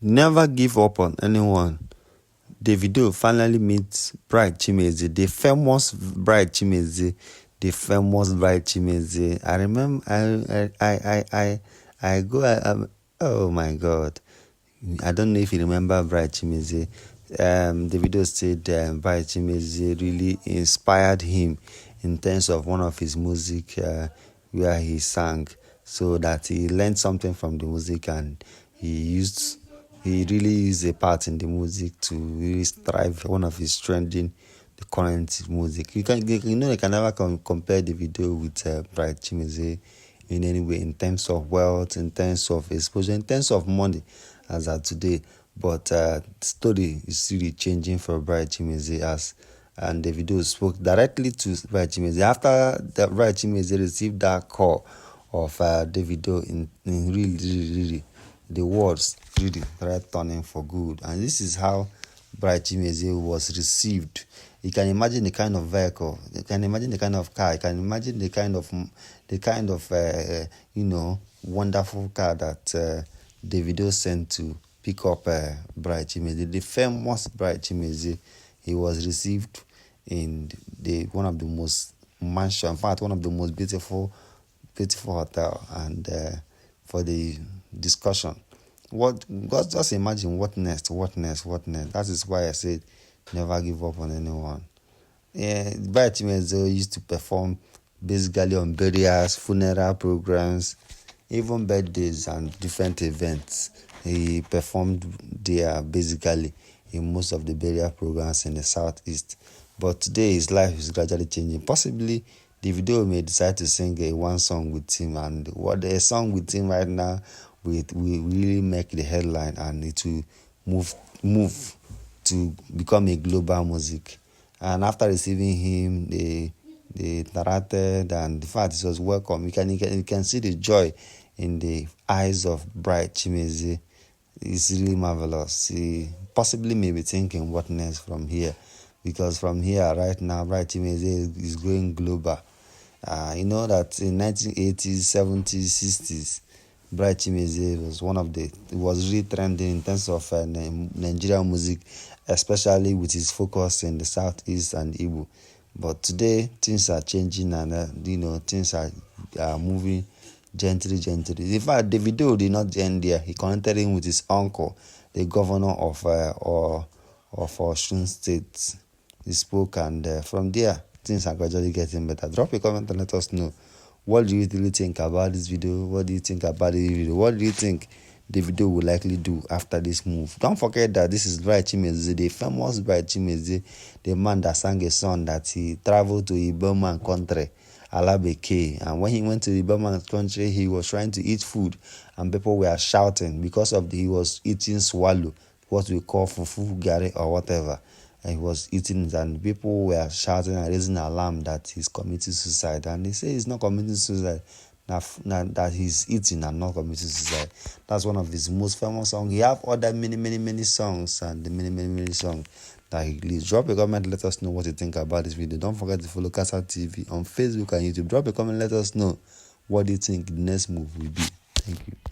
Never give up on anyone. Davido finally meets Bright Chimezie, the famous Bright Chimezie, the famous Bright Chimezie. I remember, I go, oh my God. I don't know if you remember Bright Chimezie. Davido said Bright Chimezie really inspired him in terms of one of his music where he sang, so that he learned something from the music, and he really used a part in the music to really strive one of his trending the current music. You can never compare the video with Bright Chimezie in any way, in terms of wealth, in terms of exposure, in terms of money as at today. But the story is really changing for Bright Chimezie, and Davido spoke directly to Bright Chimezie after the Bright Chimezie received that call of Davido in really the words really started turning for good. And this is how Bright Chimezie was received. You can imagine the kind of vehicle, you can imagine the kind of car, you can imagine the kind of wonderful car that Davido sent to pick up Bright Chimezie, the famous Bright Chimezie. He was received in one of the most mansion, in fact, one of the most beautiful hotel, and for the discussion. Just imagine what next. That is why I said never give up on anyone. Bright Chimezie used to perform basically on burials, funeral programs, even birthdays and different events. He performed there basically in most of the burial programs in the southeast. But today his life is gradually changing. Possibly Davido may decide to sing one song with him, and what a song with him right now will really make the headline, and it will move to become a global music. And after receiving him, they narrated, and the fact it was welcome. You can see the joy in the eyes of Bright Chimezie. It's really marvelous. He possibly may be thinking, what next from here? Because from here right now, Bright Chimezie is going global. You know that in 1980s, 70s, 60s, Bright Chimezie was really trending in terms of Nigerian music, especially with his focus in the southeast and Igbo. But today things are changing, and things are moving gently. In fact, Davido did not end there. He connected him with his uncle, the governor of Osun State. He spoke, and from there things are gradually getting better. Drop a comment and let us know, what do you really think about this video? What do you think about the video? What do you think Davido will likely do after this move? Don't forget that this is Bright Chimezie, the famous Bright Chimezie, the man that sang a song that he traveled to Iberman country, Alabeke. And when he went to Iberman country, he was trying to eat food, and people were shouting because he was eating swallow, what we call fufu gari or whatever. And he was eating it, and people were shouting and raising alarm that he's committing suicide. And they say he's not committing suicide, that he's eating and not committing suicide. That's one of his most famous songs. He have other many songs, and many songs that he released. Drop a comment, let us know what you think about this video. Don't forget to follow Casa TV on Facebook and YouTube. Drop a comment, let us know what you think the next move will be. Thank you.